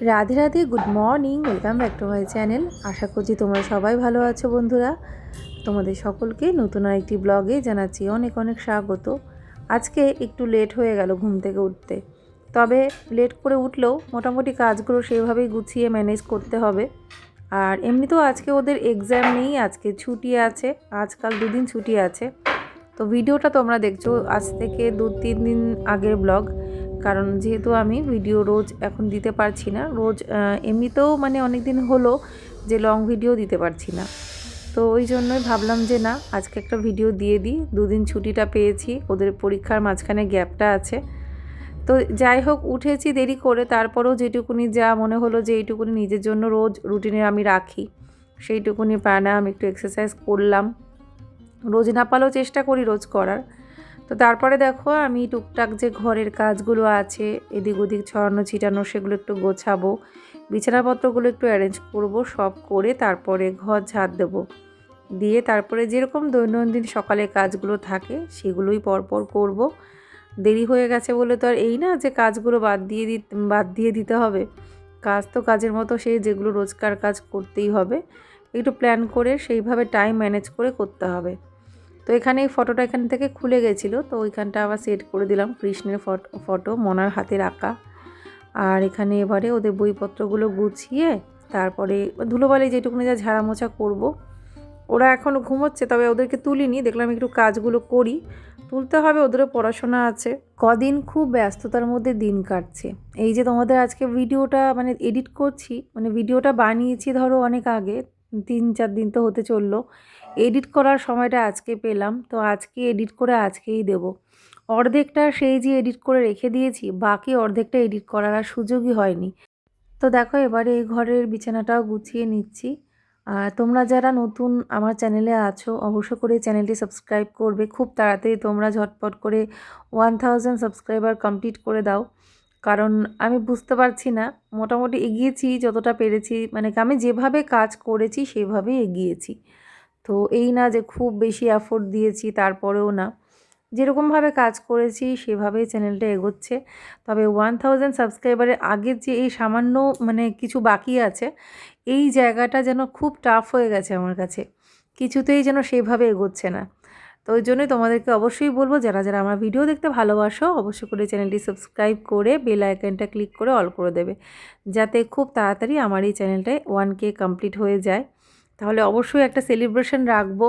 Radhe Radhe, good morning, welcome back to my channel. আশা করছি তোমরা সবাই ভালো আছো বন্ধুরা। তোমাদের সকলকে নতুন আরেকটি ব্লগে জানাচ্ছি অনেক অনেক স্বাগত। আজকে একটু লেট হয়ে গেল ঘুম থেকে উঠতে, তবে লেট করে উঠলেও মোটামুটি কাজগুলো সেভাবেই গুছিয়ে ম্যানেজ করতে হবে। আর এমনিতেও আজকে ওদের এক্সাম নেই, আজকে ছুটি আছে, আজকাল দুদিন ছুটি আছে। তো ভিডিওটা তোমরা দেখছো আজ থেকে 2-3 দিন আগের ব্লগ, কারণ যেহেতু আমি ভিডিও রোজ এখন দিতে পারছি না, রোজ এমনিতেও মানে অনেক দিন হলো যে লং ভিডিও দিতে পারছি না। তো ওই জন্যই ভাবলাম যে না, আজকে একটা ভিডিও দিয়ে দিই। 2 দিন ছুটিটা পেয়েছি, ওদের পরীক্ষার মাঝখানে গ্যাপটা আছে। তো যাই হোক, উঠেছি দেরি করে, তারপরেও যেটুকুনি যা মনে হলো যে এইটুকুনি নিজের জন্য রোজ রুটিনে আমি রাখি, সেইটুকুনি প্রাণায়াম একটু এক্সারসাইজ করলাম। রোজ না পারলেও চেষ্টা করি রোজ করার। তো তারপরে দেখো আমি টুকটাক যে ঘরের কাজগুলো আছে এদিক ওদিক ছড়ানো ছিটানো, সেগুলো একটু গোছাবো, বিছানাপত্রগুলো একটু অ্যারেঞ্জ করব, সব করে তারপরে ঘর ঝাড় দেবো। দিয়ে তারপরে যেরকম দৈনন্দিন সকালে কাজগুলো থাকে সেগুলোই পরপর করব। দেরি হয়ে গেছে বলে তো আর এই না যে কাজগুলো বাদ দিয়ে দিতে হবে। কাজ তো কাজের মতো, সেই যেগুলো রোজকার কাজ করতেই হবে, একটু প্ল্যান করে সেইভাবে টাইম ম্যানেজ করে করতে হবে। তো এখানে এই ফটোটা এখান থেকে খুলে গেছিলো, তো ওইখানটা আবার সেট করে দিলাম। কৃষ্ণের ফটো মনার হাতের আঁকা। আর এখানে এবারে ওদের বইপত্রগুলো গুছিয়ে তারপরে ধুলোবালি যেটুকুনি যা ঝাড়া মোছা করবো। ওরা এখনও ঘুমোচ্ছে, তবে ওদেরকে তুলিনি, দেখলাম একটু কাজগুলো করি, তুলতে হবে, ওদেরও পড়াশোনা আছে। কদিন খুব ব্যস্ততার মধ্যে দিন কাটছে। এই যে তোমাদের আজকে ভিডিওটা মানে এডিট করছি, মানে ভিডিওটা বানিয়েছি ধরো অনেক আগে, 3-4 দিন তো হতে চললো। এডিট করার সময়টা আজকে পেলাম, তো আজকে এডিট করে আজকেই দেব। অর্ধেকটা সেই যে এডিট করে রেখে দিয়েছি, বাকি অর্ধেকটা এডিট করার আর সুযোগই হয়নি। তো দেখো এবারে এই ঘরের বিছানাটাও গুছিয়ে নিচ্ছি। তোমরা যারা নতুন আমার চ্যানেলে আছো অবশ্য করে চ্যানেলটি সাবস্ক্রাইব করবে, খুব তাড়াতাড়ি তোমরা ঝটপট করে 1000 সাবস্ক্রাইবার কমপ্লিট করে দাও। কারণ আমি বুঝতে পারছি না, মোটামুটি এগিয়েছি যতটা পেরেছি, মানে আমি যেভাবে কাজ করেছি সেভাবেই এগিয়েছি। তো এই না যে খুব বেশি এফোর্ট দিয়েছি, তারপরেও না, যেরকমভাবে কাজ করেছি সেভাবেই চ্যানেলটা এগোচ্ছে। তবে 1000 সাবস্ক্রাইবারের আগের যে এই সামান্য মানে কিছু বাকি আছে, এই জায়গাটা যেন খুব টাফ হয়ে গেছে আমার কাছে, কিছুতেই যেন সেভাবে এগোচ্ছে না। তো ওই জন্যই তোমাদেরকে অবশ্যই বলবো, যারা যারা আমার ভিডিও দেখতে ভালোবাসো অবশ্যই করে চ্যানেলটি সাবস্ক্রাইব করে বেল আইকনটা ক্লিক করে অল করে দেবে, যাতে খুব তাড়াতাড়ি আমার এই চ্যানেলটায় 1K কমপ্লিট হয়ে যায়। তাহলে অবশ্যই একটা সেলিব্রেশন রাখবো।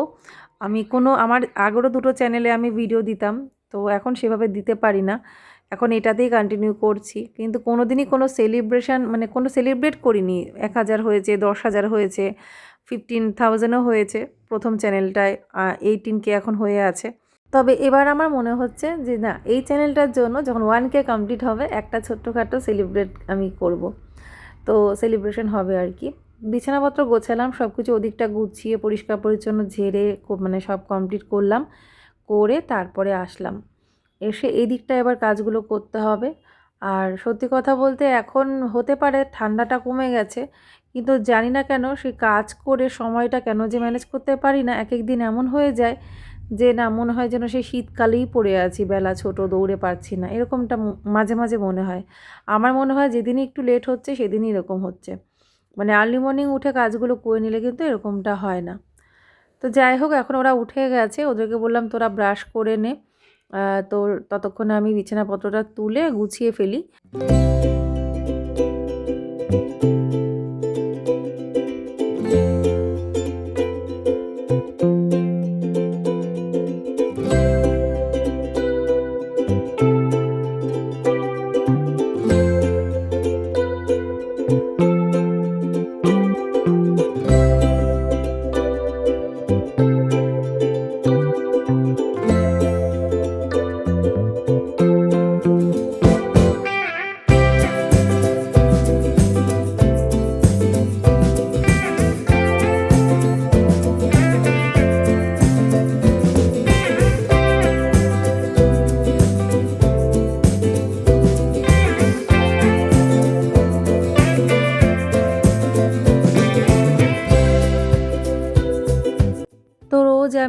আমি আমার আগেরও 2টো চ্যানেলে আমি ভিডিও দিতাম, তো এখন সেভাবে দিতে পারি না, এখন এটাতেই কন্টিনিউ করছি। কিন্তু কোনো দিনই কোনো সেলিব্রেশন মানে কোনো সেলিব্রেট করিনি। 1000 হয়েছে, 10,000 হয়েছে, 15,000ও হয়েছে প্রথম চ্যানেলটায়, 18K এখন হয়ে আছে। তবে এবার আমার মনে হচ্ছে যে না, এই চ্যানেলটার জন্য যখন 1K কমপ্লিট হবে একটা ছোট্টখাটো সেলিব্রেট আমি করব। তো সেলিব্রেশন হবে আর কি। বিছানাপত্র গোছালাম, সব কিছু ওদিকটা গুছিয়ে পরিষ্কার পরিচ্ছন্ন ঝেড়ে মানে সব কমপ্লিট করলাম, করে তারপরে আসলাম। এসে এই দিকটা এবার কাজগুলো করতে হবে। আর সত্যি কথা বলতে এখন হতে পারে ঠান্ডাটা কমে গেছে, কিন্তু জানি না কেন সেই কাজ করে সময়টা কেন যে ম্যানেজ করতে পারি না। এক এক দিন এমন হয়ে যায় যে না, মনে হয় যেন সেই শীতকালেই পড়ে আছি, বেলা ছোট, দৌড়ে পারছি না, এরকমটা মাঝে মাঝে মনে হয়। আমার মনে হয় যেদিনই একটু লেট হচ্ছে সেদিনই এরকম হচ্ছে, মানে আর্লি মর্নিং উঠে কাজগুলো করে নিলে কিন্তু এরকমটা হয় না। তো যাই হোক, এখন ওরা উঠে গেছে, ওদেরকে বললাম তোরা ব্রাশ করে নে। তো ততক্ষণে আমি বিছানাপত্রটা তুলে গুছিয়ে ফেলি।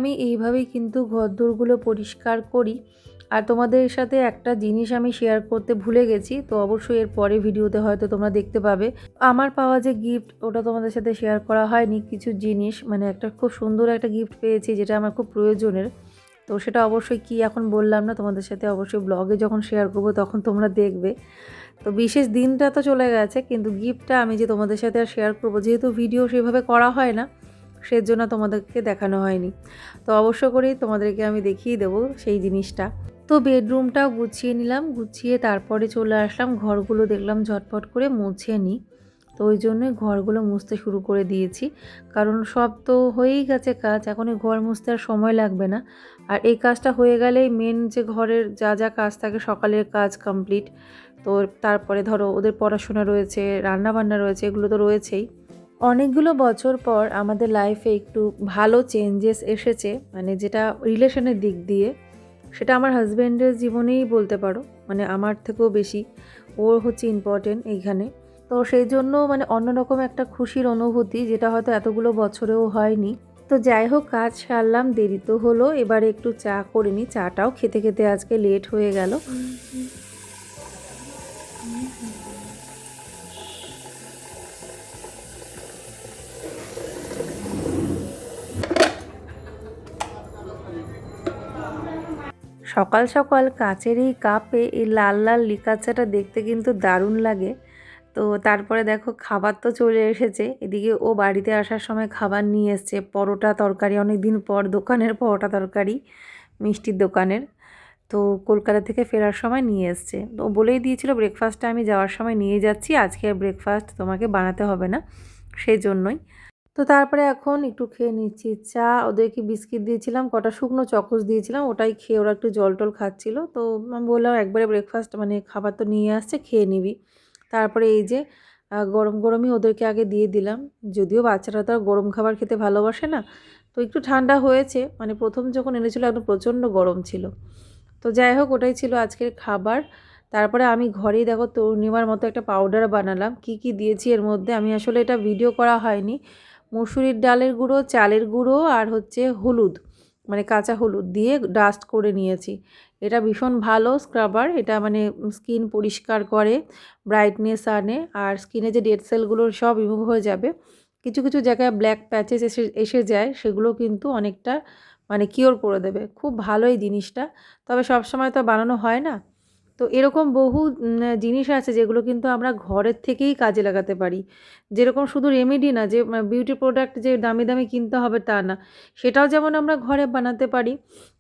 আমি এইভাবেই কিন্তু ঘরদোরগুলো পরিষ্কার করি। আর তোমাদের সাথে একটা জিনিস আমি শেয়ার করতে ভুলে গেছি, তো অবশ্যই এর পরে ভিডিওতে হয়তো তোমরা দেখতে পাবে। আমার পাওয়া যে গিফট ওটা তোমাদের সাথে শেয়ার করা হয়নি। কিছু জিনিস মানে একটা খুব সুন্দর একটা গিফট পেয়েছি যেটা আমার খুব প্রয়োজনের। তো সেটা অবশ্যই কি এখন বললাম না, তোমাদের সাথে অবশ্যই ব্লগে যখন শেয়ার করব তখন তোমরা দেখবে। তো বিশেষ দিনটা তো চলে গেছে, কিন্তু গিফটটা আমি যে তোমাদের সাথে আর শেয়ার করব, যেহেতু ভিডিও সেভাবে করা হয় না সেজন্য তোমাদেরকে দেখানো হয়নি। তো অবশ্য করেই তোমাদেরকে আমি দেখিয়ে দেবো সেই জিনিসটা। তো বেডরুমটাও গুছিয়ে নিলাম, গুছিয়ে তারপরে চলে আসলাম ঘরগুলো দেখলাম ঝটপট করে মুছে নিই। তো ওই জন্যই ঘরগুলো মুছতে শুরু করে দিয়েছি, কারণ সব তো হয়েই গেছে কাজ, এখন এই ঘর মুছতে আর সময় লাগবে না। আর এই কাজটা হয়ে গেলেই মেন যে ঘরের যা যা কাজ থাকে সকালের কাজ কমপ্লিট। তো তারপরে ধরো ওদের পড়াশোনা রয়েছে, রান্না বান্না রয়েছে, এগুলো তো রয়েছেই। অনেকগুলো বছর পর আমাদের লাইফে একটু ভালো চেঞ্জেস এসেছে, মানে যেটা রিলেশনের দিক দিয়ে, সেটা আমার হাজব্যান্ডের জীবনেই বলতে পারো। মানে আমার থেকেও বেশি ওর হচ্ছে ইম্পর্টেন্ট এইখানে। তো সেই জন্য মানে অন্যরকম একটা খুশির অনুভূতি, যেটা হয়তো এতগুলো বছরেও হয়নি। তো যাই হোক, কাজ সারলাম, দেরি তো হলো, এবারে একটু চা করে নিই। চাটাও খেতে খেতে আজকে লেট হয়ে গেল। সকাল সকাল কাচের এই কাপে এই লাল লাল লিকার চাটা দেখতে কিন্তু দারুণ লাগে। তো তারপরে দেখো খাবার তো চলে এসেছে, এদিকে ও বাড়িতে আসার সময় খাবার নিয়ে এসছে, পরোটা তরকারি, অনেক দিন পর দোকানের পরোটা তরকারি, মিষ্টির দোকানের। তো কলকাতা থেকে ফেরার সময় নিয়ে এসছে। তো বলেই দিয়েছিল ব্রেকফাস্টটা আমি যাওয়ার সময় নিয়ে যাচ্ছি, আজকে আর ব্রেকফাস্ট তোমাকে বানাতে হবে না, সেই জন্যই। তো তারপরে এখন একটু খেয়ে নিচ্ছি চা। ওদেরকে বিস্কিট দিয়েছিলাম, কটা শুকনো চকোস দিয়েছিলাম, ওটাই খেয়ে ওরা একটু জল টল খাচ্ছিল। তো আমি বললাম একবারে ব্রেকফাস্ট মানে খাবার তো নিয়ে আসছে, খেয়ে নিবি। তারপরে এই যে গরম গরমই ওদেরকে আগে দিয়ে দিলাম। যদিও বাচ্চারা তো আর গরম খাবার খেতে ভালোবাসে না, তো একটু ঠান্ডা হয়েছে, মানে প্রথম যখন এনেছিল একদম প্রচণ্ড গরম ছিল। তো যাই হোক, ওটাই ছিল আজকের খাবার। তারপরে আমি ঘরেই দেখো তরুণিমার মতো একটা পাউডার বানালাম। কি কি দিয়েছি এর মধ্যে আমি আসলে এটা ভিডিও করা হয়নি। মসুরির ডালের গুঁড়ো, চালের গুঁড়ো আর হচ্ছে হলুদ, মানে কাঁচা হলুদ দিয়ে ডাস্ট করে নিয়েছি। এটা ভীষণ ভালো স্ক্রাবার, এটা মানে স্কিন পরিষ্কার করে, ব্রাইটনেস আনে, আর স্কিনে যে ডেড সেলগুলো সব রিমুভ হয়ে যাবে। কিছু কিছু জায়গায় ব্ল্যাক প্যাচেস এসে এসে যায়, সেগুলো কিন্তু অনেকটা মানে কিওর করে দেবে। খুব ভালো এই জিনিসটা, তবে সব সময় তো বানানো হয় না। তো এরকম বহু জিনিস আছে যেগুলো কিন্তু আমরা ঘরের থেকেই কাজে লাগাতে পারি। যেরকম শুধু রেমেডি না যে বিউটি প্রোডাক্ট যে দামি দামি কিনতে হবে তা না, সেটাও যেমন আমরা ঘরে বানাতে পারি।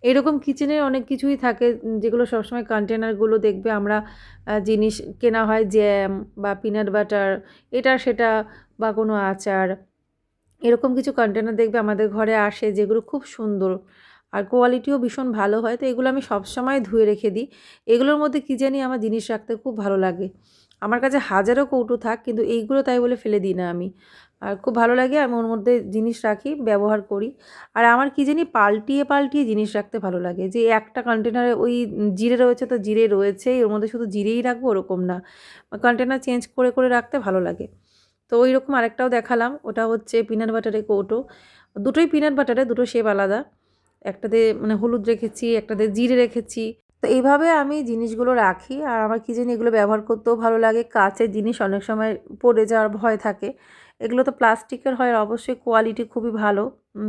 এরকম কিচেনের অনেক কিছুই থাকে যেগুলো সবসময় কন্টেনারগুলো দেখবে আমরা জিনিস কেনা হয়, জ্যাম বা পিনাট বাটার, এটা সেটা, বা কোনো আচার, এরকম কিছু কন্টেনার দেখবে আমাদের ঘরে আসে যেগুলো খুব সুন্দর আর কোয়ালিটিও ভীষণ ভালো হয়। তো এগুলো আমি সবসময় ধুয়ে রেখে দিই। এগুলোর মধ্যে কী জানি আমার জিনিস রাখতে খুব ভালো লাগে। আমার কাছে হাজারো কৌটো থাক, কিন্তু এইগুলো তাই বলে ফেলে দিই না আমি। আর খুব ভালো লাগে, আমি ওর মধ্যে জিনিস রাখি, ব্যবহার করি। আর আমার কী জানি পাল্টিয়ে পাল্টিয়ে জিনিস রাখতে ভালো লাগে, যে একটা কন্টেনারে ওই জিরে রয়েছে তো জিরে রয়েছেই, ওর মধ্যে শুধু জিরেই রাখবো ওরকম না, কন্টেনার চেঞ্জ করে করে রাখতে ভালো লাগে। তো ওই রকম আরেকটাও দেখালাম, ওটা হচ্ছে পিনাট বাটারের কৌটো। দুটোই পিনাট বাটারে, দুটো শেপ আলাদা। একটাতে মানে হলুদ রেখেছি, একটাতে জিরে রেখেছি। তো এইভাবে আমি জিনিসগুলো রাখি, আর আমার কী জানি এগুলো ব্যবহার করতেও ভালো লাগে। কাঁচের জিনিস অনেক সময় পড়ে যাওয়ার ভয় থাকে, এগুলো তো প্লাস্টিকের হয়, আর অবশ্যই কোয়ালিটি খুবই ভালো।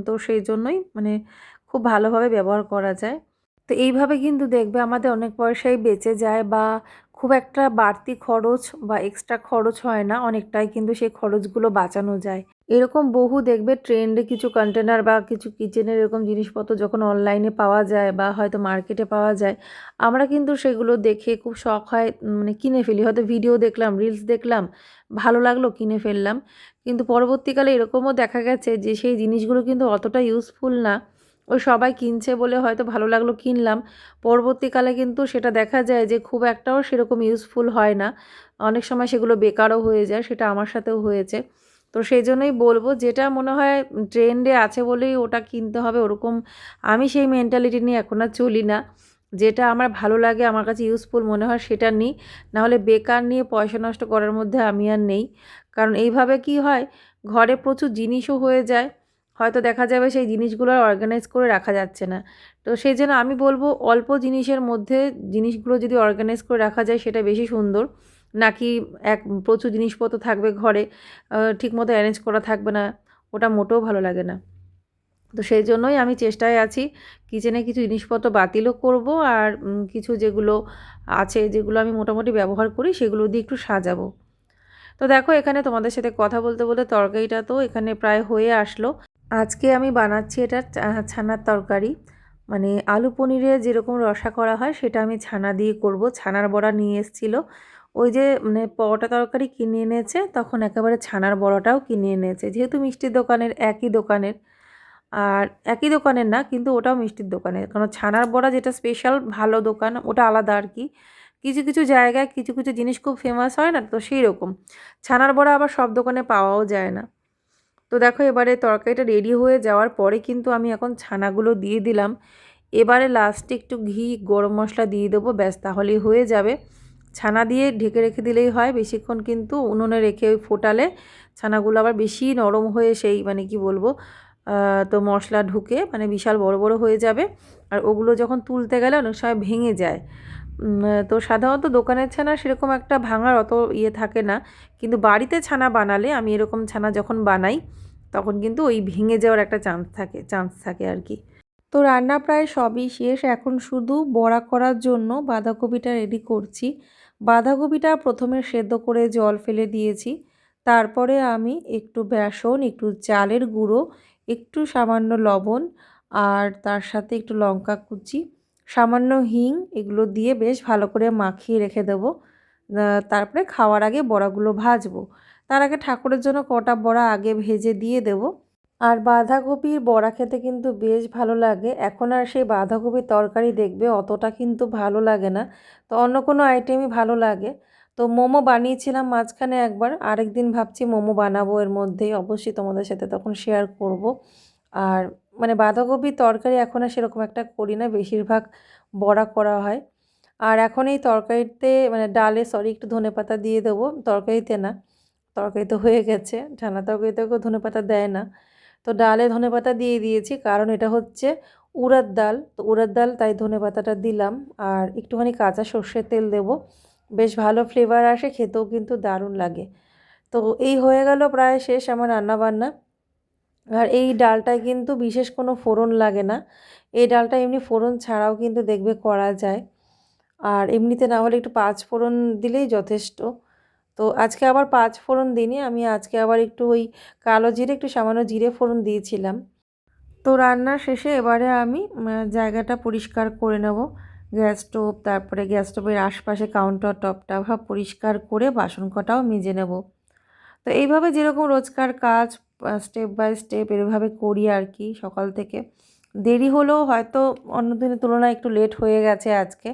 তো সেই জন্যই মানে খুব ভালোভাবে ব্যবহার করা যায়। তো এইভাবে কিন্তু দেখবে আমাদের অনেক পয়সাই বেঁচে যায়, বা খুব একটা বাড়তি খরচ বা এক্সট্রা খরচ হয় না, অনেকটাই কিন্তু সেই খরচগুলো বাঁচানো যায়। এরকম বহু দেখবে ট্রেন্ডে কিছু কন্টেনার বা কিছু কিচেনের এরকম জিনিসপত্র যখন অনলাইনে পাওয়া যায় বা হয়তো মার্কেটে পাওয়া যায়, আমরা কিন্তু সেগুলো দেখে খুব শখ হয়, মানে কিনে ফেলি। হয়তো ভিডিও দেখলাম, রিলস দেখলাম, ভালো লাগলো, কিনে ফেললাম। কিন্তু পরবর্তীকালে এরকমও দেখা গেছে যে সেই জিনিসগুলো কিন্তু অতটা ইউজফুল না। ওই সবাই কিনছে বলে হয়তো ভালো লাগলো কিনলাম, পরবর্তীকালে কিন্তু সেটা দেখা যায় যে খুব একটাও সেরকম ইউজফুল হয় না। অনেক সময় সেগুলো বেকারও হয়ে যায়, সেটা আমার সাথেও হয়েছে। তো সেই জন্যই বলবো, যেটা মনে হয় ট্রেন্ডে আছে বলেই ওটা কিনতে হবে ওরকম আমি সেই মেন্টালিটি নিয়ে এখন আর চলি না। যেটা আমার ভালো লাগে, আমার কাছে ইউজফুল মনে হয় সেটা নিই, নাহলে বেকার নিয়ে পয়সা নষ্ট করার মধ্যে আমি আর নেই। কারণ এইভাবে কি হয়, ঘরে প্রচুর জিনিসও হয়ে যায়, হয়তো দেখা যাবে সেই জিনিসগুলো আর অর্গানাইজ করে রাখা যাচ্ছে না। তো সেই জন্য আমি বলবো অল্প জিনিসের মধ্যে জিনিসগুলো যদি অর্গানাইজ করে রাখা যায় সেটা বেশি সুন্দর, নাকি প্রচুর জিনিসপত্র থাকবে ঘরে, ঠিকমতো অ্যারেঞ্জ করা থাকবে না, ওটা মোটেও ভালো লাগে না। তো সেই জন্যই আমি চেষ্টায় আছি কিচেনে কিছু জিনিসপত্র বাতিলও করব, আর কিছু যেগুলো আছে, যেগুলো আমি মোটামুটি ব্যবহার করি, সেগুলো দিয়ে একটু সাজাবো। তো দেখো এখানে তোমাদের সাথে কথা বলতে বলতে তরকারিটা তো এখানে প্রায় হয়ে আসলো। আজকে আমি বানাচ্ছি এটা ছানার তরকারি, মানে আলু পনিরে যেরকম রসা করা হয় সেটা আমি ছানা দিয়ে করব। ছানার বড়া নিয়ে এসেছিলো, ওই যে মানে পরোটা তরকারি কিনে এনেছে, তখন একেবারে ছানার বড়াটাও কিনে এনেছে, যেহেতু মিষ্টির দোকানের, একই দোকানের। আর একই দোকানের না কিন্তু ওটাও মিষ্টির দোকানের, কারণ ছানার বড়া যেটা স্পেশাল ভালো দোকান ওটা আলাদা আর কি। কিছু কিছু জায়গায় কিছু কিছু জিনিস খুব ফেমাস হয় না, তো সেই রকম ছানার বড়া আবার সব দোকানে পাওয়াও যায় না। তো দেখো এবারে তরকারিটা রেডি হয়ে যাওয়ার পরে কিন্তু আমি এখন ছানাগুলো দিয়ে দিলাম। এবারে লাস্টে একটু ঘি, গরম মশলা দিয়ে দেবো, ব্যাস তাহলেই হয়ে যাবে। ছানা দিয়ে ঢেকে রেখে দিলেই হয়, বেশিক্ষণ কিন্তু উনুনে রেখে ওই ফোটালে ছানাগুলো আবার বেশি নরম হয়ে সেই মানে কি বলবো, তো মশলা ঢুকে মানে বিশাল বড় বড় হয়ে যাবে, আর ওগুলো যখন তুলতে গেলে অনেক সময় ভেঙে যায়। তো সাধারণত দোকানের ছানা সেরকম একটা ভাঙার অত ইয়ে থাকে না, কিন্তু বাড়িতে ছানা বানালে, আমি এরকম ছানা যখন বানাই তখন কিন্তু ওই ভেঙে যাওয়ার একটা চান্স থাকে আর কি। তো রান্না প্রায় সবই শেষ, এখন শুধু বড়া করার জন্য বাঁধাকপিটা রেডি করছি। বাঁধাকপিটা প্রথমে সেদ্ধ করে জল ফেলে দিয়েছি, তারপরে আমি একটু বেসন, একটু চালের গুঁড়ো, একটু সামান্য লবণ, আর তার সাথে একটু লঙ্কা কুচি, সামান্য হিং, এগুলো দিয়ে বেশ ভালো করে মাখিয়ে রেখে দেবো। তারপরে খাওয়ার আগে বড়াগুলো ভাজবো। তার আগে ঠাকুরের জন্য কটা বড়া আগে ভেজে দিয়ে দেবো। আর বাঁধাকপির বড়া খেতে কিন্তু বেশ ভালো লাগে। এখন আর সেই বাঁধাকপির তরকারি দেখবে অতটা কিন্তু ভালো লাগে না, তো অন্য কোনো আইটেমই ভালো লাগে। তো মোমো বানিয়েছিলাম মাঝখানে একবার, আরেকদিন ভাবছি মোমো বানাবো এর মধ্যেই, অবশ্যই তোমাদের সাথে তখন শেয়ার করব। আর মানে বাঁধাকপির তরকারি এখন আর সেরকম একটা করি না, বেশিরভাগ বড়া করা হয়। আর এখন এই তরকারিতে মানে ডালে একটু ধনেপাতা দিয়ে দেবো, তরকারিতে না, তরকারি তো হয়ে গেছে, ছানা তরকারিতেও কেউ ধনেপাতা দেয় না। তো ডালে ধনেপাতা দিয়ে দিয়েছি, কারণ এটা হচ্ছে উড়ার ডাল, তো উড়ার ডাল তাই ধনেপাতাটা দিলাম। আর একটুখানি কাঁচা সর্ষের তেল দেব, বেশ ভালো ফ্লেভার আসে, খেতেও কিন্তু দারুণ লাগে। তো এই হয়ে গেল প্রায় শেষ আমার রান্নাবান্না। আর এই ডালটায় কিন্তু বিশেষ কোনো ফোড়ন লাগে না, এই ডালটা এমনি ফোড়ন ছাড়াও কিন্তু দেখবে করা যায়। আর এমনিতে না হলে একটু পাঁচ ফোড়ন দিলেই যথেষ্ট। তো আজকে আবার পাঁচ ফোড়ন দিইনি, আমি আজকে আবার একটু ওই কালো জিরে, একটু সামান্য জিরে ফোড়ন দিয়েছিলাম। তো রান্না শেষে এবারে আমি জায়গাটা পরিষ্কার করে নেব, গ্যাস স্টোভ, তারপরে গ্যাস স্টোভের আশপাশে কাউন্টার টপটা সব পরিষ্কার করে বাসন কটাও মেজে নেব। তো এইভাবে যেরকম রোজকার কাজ স্টেপ বাই স্টেপ এভাবে করি আর কি। সকাল থেকে দেরি হলেও হয়তো অন্য দিনের তুলনায় একটু লেট হয়ে গেছে আজকে,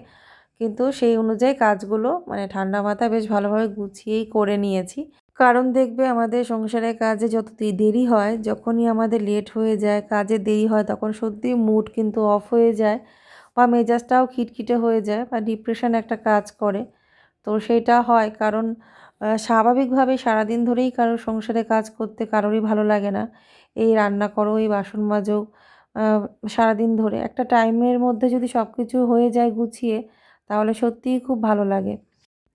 কিন্তু সেই অনুযায়ী কাজগুলো মানে ঠান্ডা মাথায় বেশ ভালোভাবে গুছিয়েই করে নিয়েছি। কারণ দেখবে আমাদের সংসারের কাজে যত দেরি হয়, যখনই আমাদের লেট হয়ে যায়, কাজে দেরি হয়, তখন সত্যিই মুড কিন্তু অফ হয়ে যায়, বা মেজাজটাও খিটখিটে হয়ে যায়, বা ডিপ্রেশন একটা কাজ করে। তো সেইটা হয় কারণ স্বাভাবিকভাবেই সারাদিন ধরেই কারোর সংসারে কাজ করতে কারোরই ভালো লাগে না। এই রান্না করো, এই বাসন মাজো, সারাদিন ধরে একটা টাইমের মধ্যে যদি সব কিছু হয়ে যায় গুছিয়ে, তাহলে সত্যিই খুব ভালো লাগে।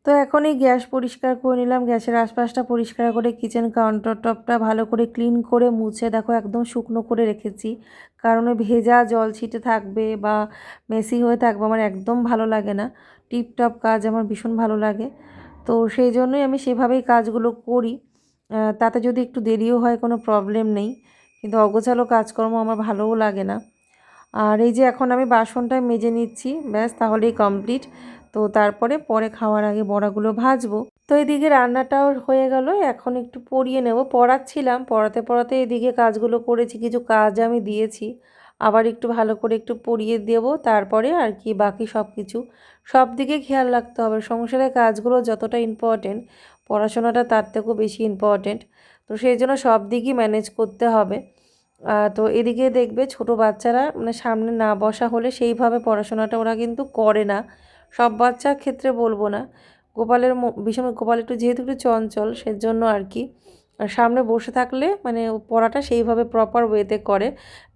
তো এখন এই গ্যাস পরিষ্কার করে নিলাম, গ্যাসের আশপাশটা পরিষ্কার করে কিচেন কাউন্টার টপটা ভালো করে ক্লিন করে মুছে দেখো একদম শুকনো করে রেখেছি, কারণ ওই ভেজা জল ছিটে থাকবে বা মেসি হয়ে থাকবে আমার একদম ভালো লাগে না। টিপটপ কাজ আমার ভীষণ ভালো লাগে, তো সেই জন্যই আমি সেভাবেই কাজগুলো করি। তাতে যদি একটু দেরিও হয় কোনো প্রবলেম নেই, কিন্তু অগোছালো কাজকর্ম আমার ভালোও লাগে না। আর এই যে এখন আমি বাসনটা মেজে নিচ্ছি, ব্যাস তাহলেই কমপ্লিট। তো তারপরে পরে খাওয়ার আগে বড়াগুলো ভাজবো। তো এদিকে রান্নাটাও হয়ে গেল, এখন একটু পড়িয়ে নেব। পড়াচ্ছিলাম, পড়াতে পড়াতে এদিকে কাজগুলো করেছি, কিছু কাজ আমি দিয়েছি, আবার একটু ভালো করে একটু পড়িয়ে দেবো, তারপরে আর কি বাকি সব কিছু। সব দিকে খেয়াল রাখতে হবে, সংসারের কাজগুলো যতটা ইম্পর্টেন্ট, পড়াশোনাটা তার থেকেও বেশি ইম্পর্টেন্ট। তো সেই জন্য সব দিকই ম্যানেজ করতে হবে। তো এদিকে দেখবে ছোট বাচ্চারা মানে সামনে না বসা হলে সেইভাবে পড়াশোনাটা ওরা কিন্তু করে না, সব বাচ্চার ক্ষেত্রে বলবো না। গোপাল একটু যেহেতু একটু চঞ্চল, সেজন্য আর কি সামনে বসে থাকলে মানে পড়াটা সেইভাবে প্রপার ওয়েতে করে,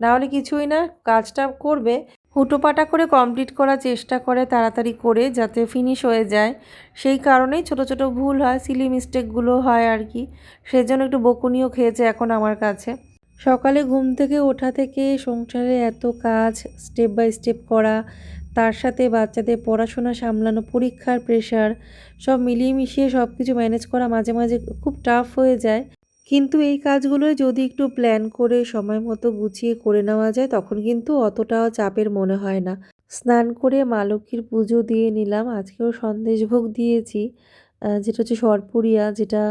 না হলে কিছুই না, কাজটা করবে হুটোপাটা করে কমপ্লিট করার চেষ্টা করে তাড়াতাড়ি করে যাতে ফিনিশ হয়ে যায়। সেই কারণেই ছোট ছোট ভুল হয়, সিলি মিস্টেকগুলো হয় আর কি। সেজন্য একটু বকুনিও খেয়েছে এখন আমার কাছে। সকালে ঘুম থেকে ওঠা থেকে সংসারে এত কাজ স্টেপ বাই স্টেপ করা, তার সাথে বাচ্চাদের পড়াশোনা সামলানো, পরীক্ষার প্রেশার, সব মিলিয়ে মিশিয়ে সব কিছু ম্যানেজ করা মাঝে মাঝে খুব টাফ হয়ে যায়। কিন্তু এই কাজগুলোই যদি একটু প্ল্যান করে সময় মতো গুছিয়ে করে নেওয়া যায় তখন কিন্তু অতটাও চাপের মনে হয় না। স্নান করে মা লক্ষ্মীর পুজো দিয়ে নিলাম। আজকেও সন্দেশভোগ দিয়েছি, যেটা হচ্ছে সরপুরিয়া, যেটা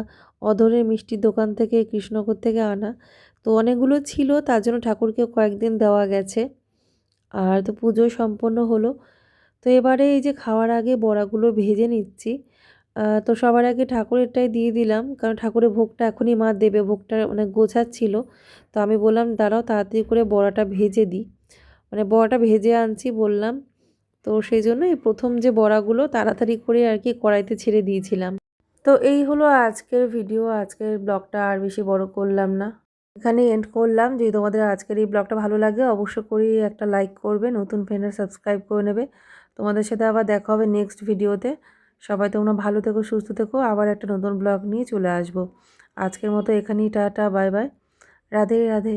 অধরের মিষ্টির দোকান থেকে কৃষ্ণনগর থেকে আনা। তো অনেকগুলো ছিল, তার জন্য ঠাকুরকে কয়েকদিন দেওয়া গেছে। আর তো পুজো সম্পন্ন হলো। তো এবারে এই যে খাওয়ার আগে বড়াগুলো ভেজে নিচ্ছি। তো সবার আগে ঠাকুরেরটাই দিয়ে দিলাম, কারণ ঠাকুরের ভোগটা এখনই মা দেবে, ভোগটা মানে গোছাচ্ছিল। তো আমি বললাম দাঁড়াও তাড়াতাড়ি করে বড়াটা ভেজে দিই, মানে বড়াটা ভেজে আনছি বললাম। তো সেই জন্য এই প্রথম যে বড়াগুলো তাড়াতাড়ি করে আর কি কড়াইতে ছেড়ে দিয়েছিলাম। তো এই হলো আজকের ভিডিও, আজকের ব্লগটা আর বেশি বড় করলাম না, এখানে এন্ড করলাম। যদি তোমাদের আজকের এই ব্লগটা ভালো লাগে অবশ্য করে একটা লাইক করবে, নতুন ফ্রেন্ডরা সাবস্ক্রাইব করে নেবে। তোমাদের সাথে আবার দেখা হবে নেক্সট ভিডিওতে। সবাই তোমরা ভালো থেকো, সুস্থ থেকো, আবার একটা নতুন ব্লগ নিয়ে চলে আসবো। আজকের মতো এখানেই tata, bye bye, Radhe Radhe.